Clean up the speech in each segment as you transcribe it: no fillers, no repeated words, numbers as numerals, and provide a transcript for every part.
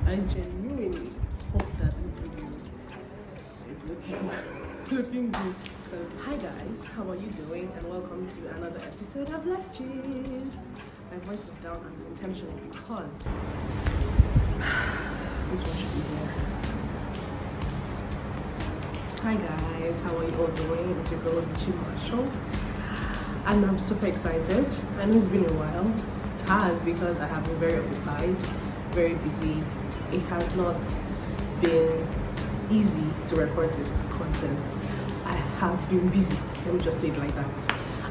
I genuinely hope that this video is looking good. Hi guys, how are you doing? And welcome to another episode of Last Cheers. My voice is down and intentional because this one should be here. Hi guys, how are you all doing? It's your girl Chi Marshall, and I'm super excited. I know it's been a while. It has, because I have been very occupied, very busy. It has not been easy to record this content. I have been busy, let me just say it like that,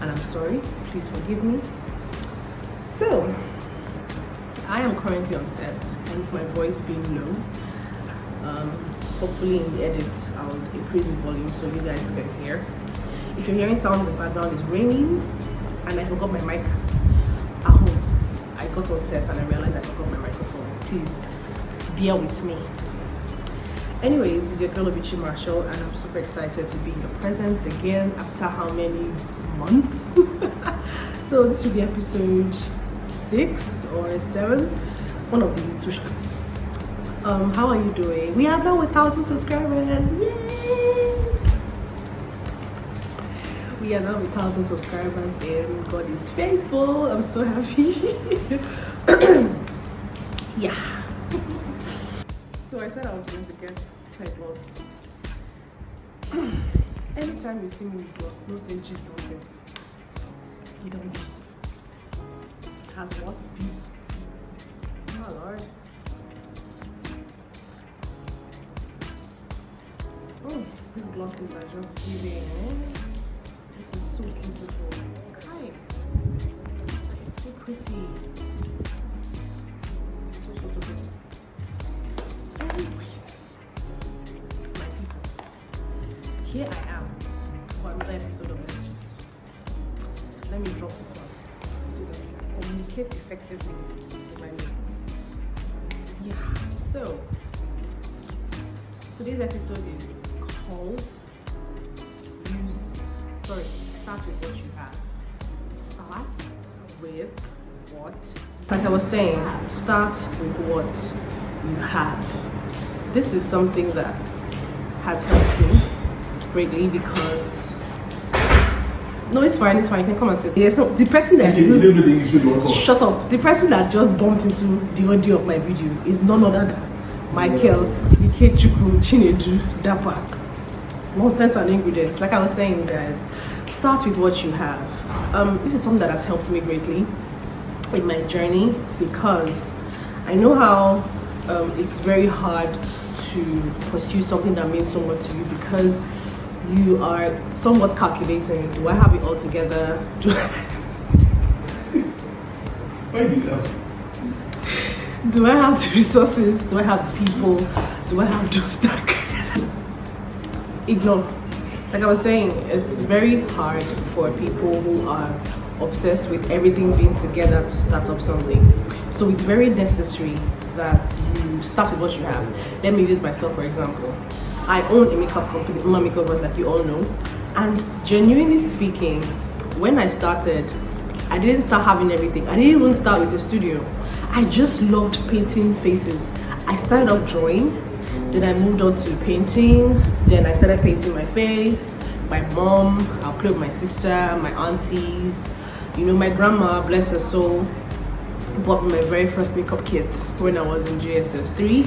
and I'm sorry, please forgive me. So I am currently on set, hence my voice being low. Hopefully in the edit I'll increase the volume so you guys can hear. If you're hearing sound in the background, it's raining and I forgot my mic at home. I got on set and I realized I forgot my microphone. Please bear with me. Anyways, this is your girl Chi Marshall, and I'm super excited to be in your presence again after how many months? So this should be episode 6 or 7, one of the two. How are you doing? We are now 1,000 subscribers. Yay! We are now 1,000 subscribers and God is faithful. I'm so happy. Yeah. So I said I was going to get hair gloss. Anytime you see me with gloss, no say gist nonsense. You don't know. It has what? B. Oh Lord. Oh, these glosses are just giving. This is so beautiful. Hi. It's so pretty. So pretty. Anyways, my people, here I am for another episode of Let's Gist. Let me drop this one so that we can communicate effectively with my name. Yeah, so today's episode is called Start with what you have. Start with what? Like I was saying, start with what you have. This is something that has helped me greatly because no, it's fine, you can come and sit. Yeah, so the person that shut up. The person that just bumped into the audio of my video is none other than Michael Ikechukwu Chinedu Dapa. Nonsense and ingredients. Like I was saying, guys, start with what you have. This is something that has helped me greatly in my journey because I know how it's very hard to pursue something that means so much to you because you are somewhat calculating. Do I have it all together? Why do you laugh? Do I have the resources? Do I have the people? Do I have those that? Ignore. Like I was saying, it's very hard for people who are obsessed with everything being together to start up something. So it's very necessary that you start with what you have. Let me use myself for example. I own a makeup company, Uma Makeovers, like you all know. And genuinely speaking, when I started, I didn't start having everything. I didn't even start with the studio. I just loved painting faces. I started off drawing, then I moved on to painting, then I started painting my face, my mom, I'll play with my sister, my aunties, you know, my grandma, bless her soul, bought me my very first makeup kit when I was in JSS 3.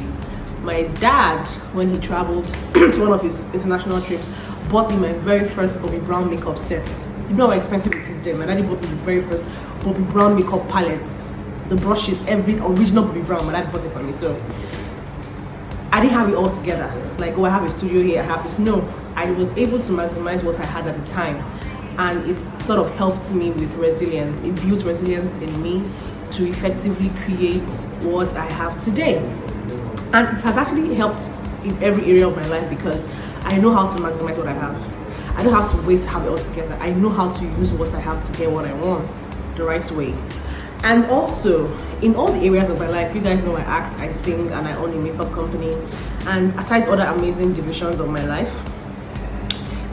My dad, when he traveled to one of his international trips, bought me my very first Bobbi Brown makeup set. You know how expensive it is there. My daddy bought me the very first Bobbi Brown makeup palettes, the brushes, every original Bobbi Brown. My dad bought it for me. So I didn't have it all together. Like, oh, I have a studio here, I have this. No, I was able to maximize what I had at the time. And it sort of helped me with resilience. It built resilience in me to effectively create what I have today. And it has actually helped in every area of my life because I know how to maximize what I have. I don't have to wait to have it all together. I know how to use what I have to get what I want the right way. And also, in all the areas of my life, you guys know I act, I sing, and I own a makeup company. And aside other amazing divisions of my life,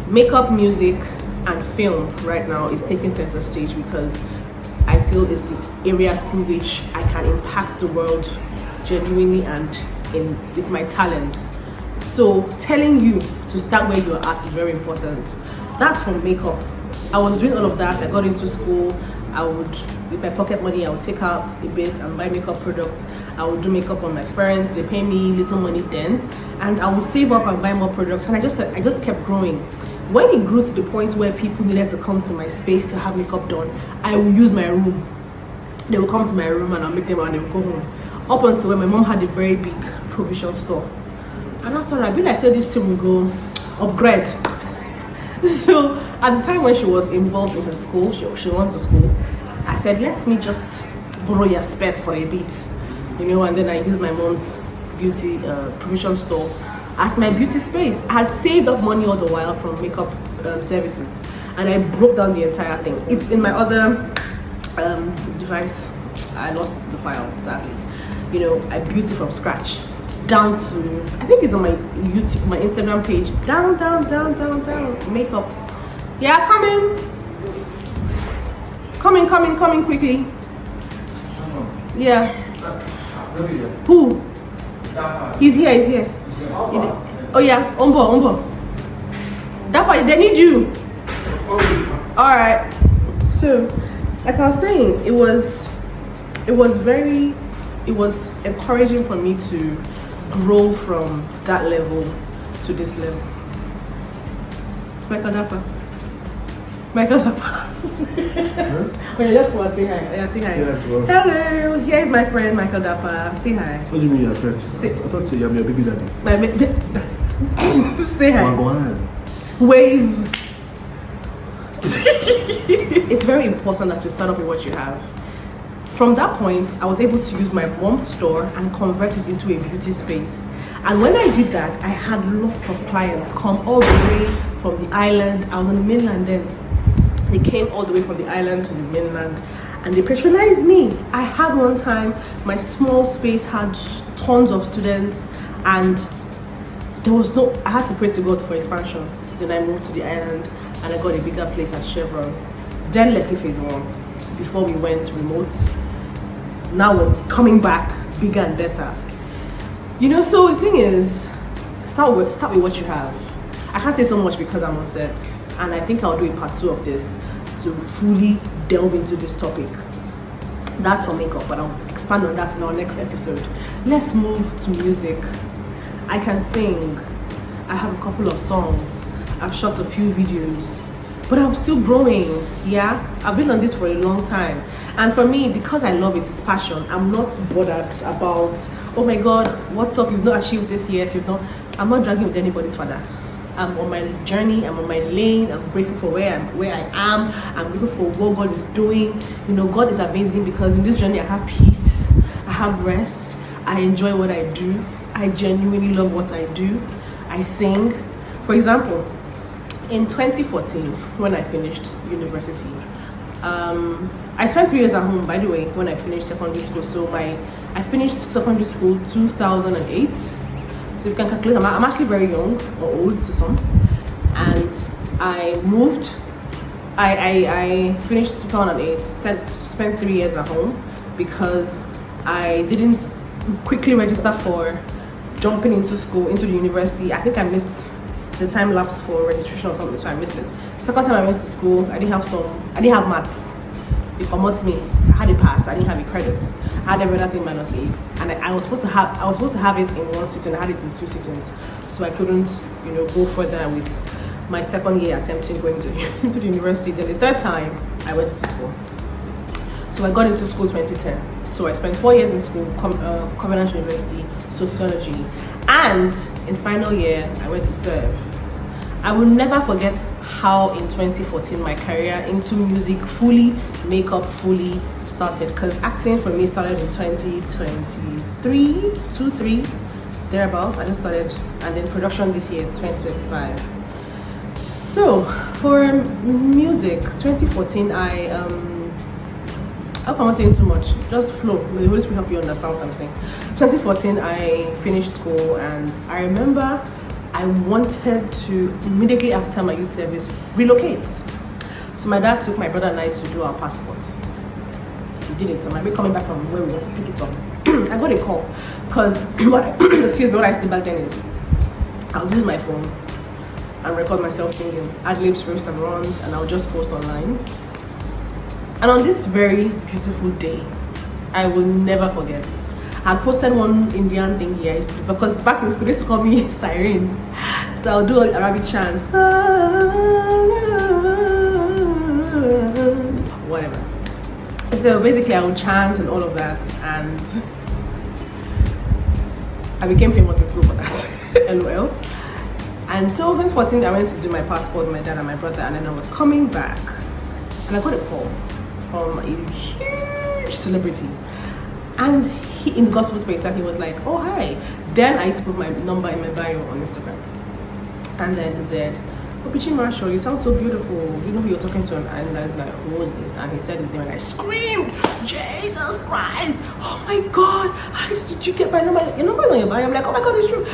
makeup, music, and film right now is taking center stage because I feel it's the area through which I can impact the world genuinely and with my talent. So telling you to start where you're at is very important. That's from makeup. I was doing all of that. I got into school. I would, with my pocket money, I would take out a bit and buy makeup products. I would do makeup on my friends. They pay me little money then, and I would save up and buy more products. And I just kept growing. When it grew to the point where people needed to come to my space to have makeup done, I would use my room. They would come to my room and I'll make them and they would go home. Up until when my mom had a very big provision store. And after I like, so this thing will go upgrade. So at the time when she was involved in her school, she went to school, I said, let me just borrow your space for a bit, and then I used my mom's beauty provision store as my beauty space. I had saved up money all the while from makeup services, and I broke down the entire thing. It's in my other device. I lost the files, sadly. I built it from scratch, down to, I think it's on my YouTube, my Instagram page, down, makeup. Yeah, coming quickly. Yeah. Who? He's here. Oh yeah, Umbo. That's why they need you. Alright. So, like I was saying, it was encouraging for me to grow from that level to this level. Michael Dapper. When you just want to say hi. Yeah, say hi. Yes, well. Hello, here's my friend Michael Dapper. Say hi. What do you mean your friend? I thought you were your baby daddy. Say hi. Go on. Wave. It's very important that you start off with what you have. From that point, I was able to use my mom's store and convert it into a beauty space. And when I did that, I had lots of clients come all the way from the island. I was on the mainland then. They came all the way from the island to the mainland and they patronized me. I had one time, my small space had tons of students and I had to pray to God for expansion. Then I moved to the island and I got a bigger place at Chevron. Then Lekki Phase 1 before we went remote. Now we're coming back bigger and better. So the thing is, start with what you have. I can't say so much because I'm on set, and I think I'll do a part 2 of this to fully delve into this topic. That's for makeup, but I'll expand on that in our next episode. Let's move to music. I can sing. I have a couple of songs. I've shot a few videos, but I'm still growing. Yeah, I've been on this for a long time. And for me, because I love it, it's passion. I'm not bothered about, oh my God, what's up? You've not achieved this yet. I'm not dragging with anybody's father. I'm on my journey. I'm on my lane. I'm grateful for where I am. I'm grateful for what God is doing. God is amazing because in this journey I have peace. I have rest. I enjoy what I do. I genuinely love what I do. I sing. For example, in 2014, when I finished university, I spent 3 years at home, by the way, when I finished secondary school. So I finished secondary school 2008. So you can calculate, I'm actually very young or old to some. And I moved. I finished 2008. Spent 3 years at home because I didn't quickly register for jumping into school, into the university. I think I missed the time lapse for registration or something, so I missed it. Second time I went to school, I didn't have maths. It promotes me. I had a pass. I didn't have a credit. I had everything minus 8, and I was supposed to have it in one sitting. I had it in 2 sittings, so I couldn't, go further with my second year attempting going to into the university. Then the third time I went to school. So I got into school 2010. So I spent 4 years in school, Covenant University, sociology, and in final year I went to serve. I will never forget how in 2014 my career into music makeup fully started, because acting for me started in 2023, thereabouts. I just started, and then production this year, 2025. So for music, 2014, I hope I'm not saying too much, just flow. May the Holy Spirit help you understand what I'm saying. 2014, I finished school, and I remember I wanted to, immediately after my youth service, relocate. So my dad took my brother and I to do our passports. We did it. So I might be coming back from where we want to pick it up. I got a call because excuse me, what I used to do back then is I'll use my phone and record myself singing ad-libs, riffs and runs, and I'll just post online. And on this very beautiful day, I will never forget, I posted one Indian thing here. I used to do, because back in school they used to call me Siren. So I'll do an Arabic chant. Whatever. So basically I would chant and all of that, and I became famous in school for that. LOL. And so 2014 I went to do my passport with my dad and my brother, and then I was coming back and I got a call from a huge celebrity, and he in the gospel space, and he was like, oh hi. Then I used to put my number in my bio on Instagram, and then he said, Obichi Marshall, you sound so beautiful, you know who you're talking to? And I was like, who is this? And he said his name, and I screamed, Jesus Christ, oh my God, how did you get my number? Your number's on your bio. I'm like, oh my God, it's true.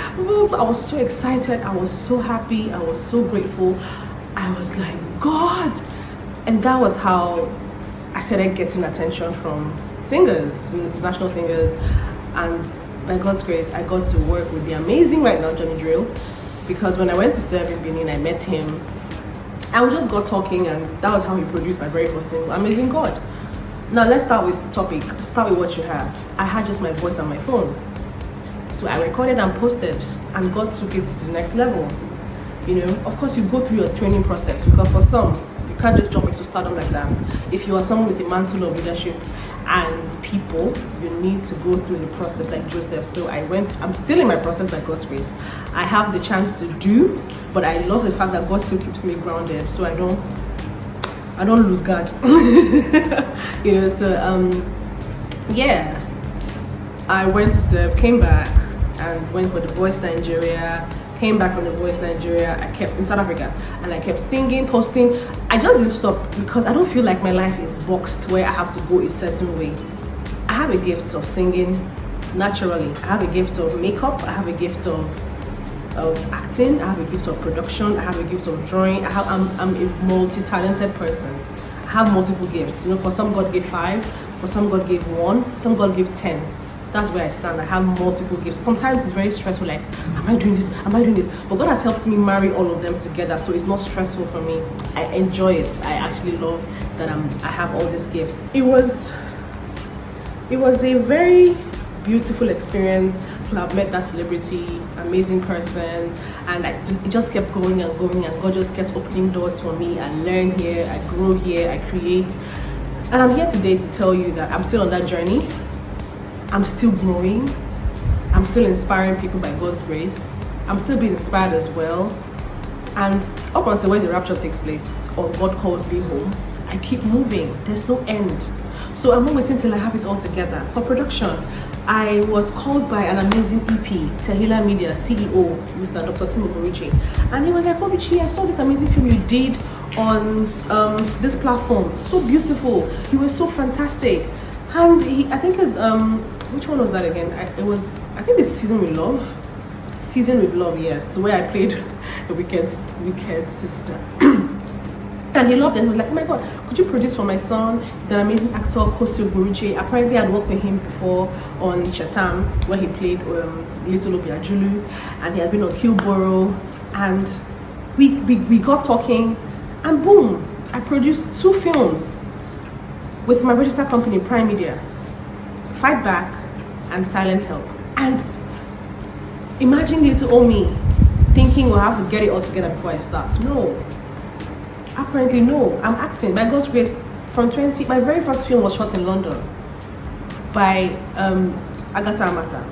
I was so excited, I was so happy, I was so grateful. I was like, God. And that was how I started getting attention from singers, international singers. And by God's grace, I got to work with the amazing right now Johnny Drill, because when I went to serve in Benin, I met him and we just got talking, and that was how he produced my very first single, Amazing God. Now let's start with the topic. Start with what you have. I had just my voice on my phone, so I recorded and posted, and God took it to the next level. You know, of course you go through your training process, because for some, you can't just jump into stardom like that. If you are someone with a mantle of leadership and people, you need to go through the process like Joseph. So I'm still in my process by God's grace. I have the chance to do, but I love the fact that God still keeps me grounded, so I don't lose God. You know, so yeah, I went to serve, came back and went for The Voice Nigeria. Came back from The Voice Nigeria. I kept in South Africa, and I kept singing, posting. I just didn't stop because I don't feel like my life is boxed where I have to go a certain way. I have a gift of singing naturally. I have a gift of makeup. I have a gift of acting. I have a gift of production. I have a gift of drawing. I'm a multi-talented person. I have multiple gifts. You know, for some God gave 5, for some God gave 1, for some God gave 10. That's where I stand. I have multiple gifts. Sometimes it's very stressful, like, am I doing this? Am I doing this? But God has helped me marry all of them together, so it's not stressful for me. I enjoy it. I actually love that I have all these gifts. It was a very beautiful experience to have met that celebrity, amazing person, and it just kept going and going, and God just kept opening doors for me. I learn here, I grow here, I create, and I'm here today to tell you that I'm still on that journey. I'm still growing. I'm still inspiring people by God's grace. I'm still being inspired as well. And up until when the rapture takes place or God calls me home, I keep moving. There's no end. So I'm not waiting till I have it all together. For production, I was called by an amazing EP, Tehila Media CEO, Mr. Dr. Timo Borichi. And he was like, Obichi, I saw this amazing film you did on this platform. So beautiful. You were so fantastic. And I think it's which one was that again? I think it's Season with Love, yes, where I played the wicked sister. And he loved it. He was like, oh my God, could you produce for my son, the amazing actor Kostu Buruche? Apparently I'd worked with him before on Chatham, where he played Little Obiajulu, and he had been on Kilboro, and we got talking, and boom, I produced 2 films with my registered company, Prime Media, Fight Back and Silent Help. And imagine little old me thinking we'll have to get it all together before I start. No, apparently no. I'm acting by God's grace. From 20, my very first film was shot in London by Agatha Amata,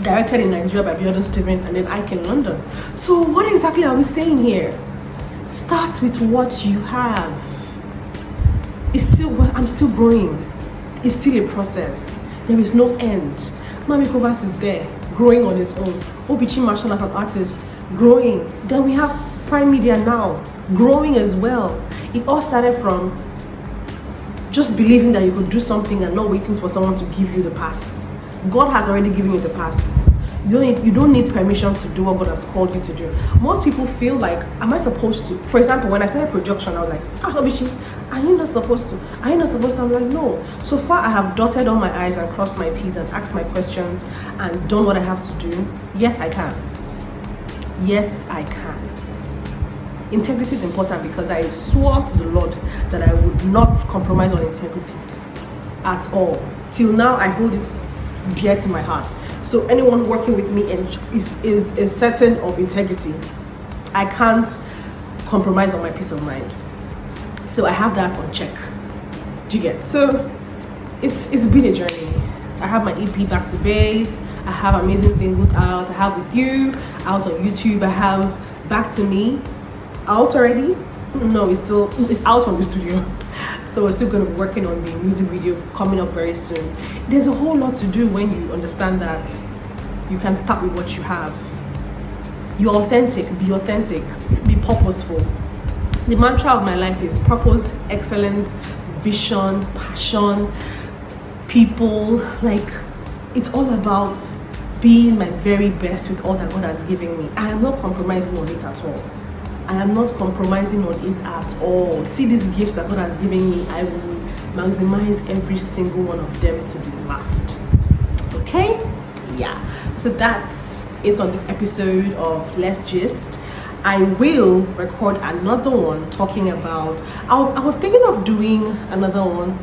directed in Nigeria by Bjorn Steven, and then Ike in London. So what exactly are we saying here? Start with what you have. I'm still growing. It's still a process. There is no end. Mami Kovas is there, growing on its own. Obichi Marshall as an artist, growing. Then we have Prime Media now, growing as well. It all started from just believing that you could do something and not waiting for someone to give you the pass. God has already given you the pass. You don't need permission to do what God has called you to do. Most people feel like, am I supposed to? For example, when I started production, I was like, Obichi, Are you not supposed to? Are you not supposed to? I'm like, no. So far, I have dotted all my I's and crossed my T's and asked my questions and done what I have to do. Yes, I can. Yes, I can. Integrity is important because I swore to the Lord that I would not compromise on integrity at all. Till now, I hold it dear to my heart. So anyone working with me is certain of integrity. I can't compromise on my peace of mind. So I have that on check. Do you get? So it's been a journey. I have my EP Back to Base. I have amazing singles out. I have With You out on YouTube. I have Back to Me out already. No, it's out from the studio. So we're still going to be working on the music video coming up very soon. There's a whole lot to do when you understand that you can start with what you have. You're authentic, be purposeful. The mantra of my life is purpose, excellence, vision, passion, people. Like, it's all about being my very best with all that God has given me. I am not compromising on it at all. I am not compromising on it at all. See these gifts that God has given me, I will maximize every single one of them to the last. Okay? Yeah. So that's it on this episode of Let's Gist. I will record another one talking about, I was thinking of doing another one,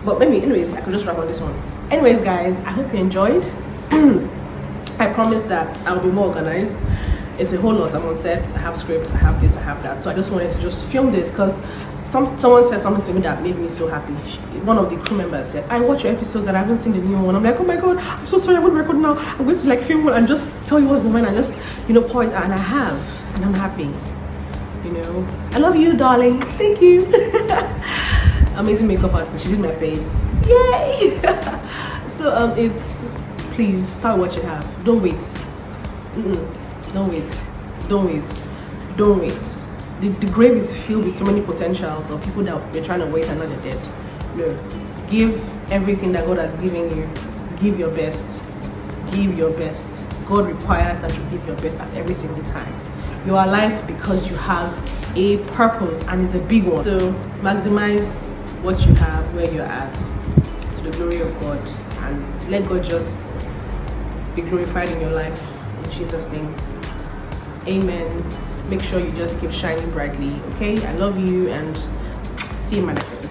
but maybe, anyways, I could just wrap on this one. Anyways, guys, I hope you enjoyed. I promise that I'll be more organized. It's a whole lot. I'm on set, I have scripts, I have this, I have that. So I just wanted to just film this because someone said something to me that made me so happy. One of the crew members said, I watch your episode that I haven't seen the new one. I'm like, oh my God, I'm so sorry, I'm going to record now. I'm going to like film one and just tell you what's going on and just, pour it out. And I have. And I'm happy, I love you, darling. Thank you. Amazing makeup artist. She did my face. Yay. So it's, please start what you have. Don't wait. Don't wait. The grave is filled with so many potentials of people that we're trying to wait and now they're dead. No, give everything that God has given you. Give your best. God requires that you give your best at every single time. You are alive because you have a purpose and it's a big one. So maximize what you have where you're at to the glory of God and let God just be glorified in your life. In Jesus' name. Amen. Make sure you just keep shining brightly. Okay? I love you and see you in my next episode.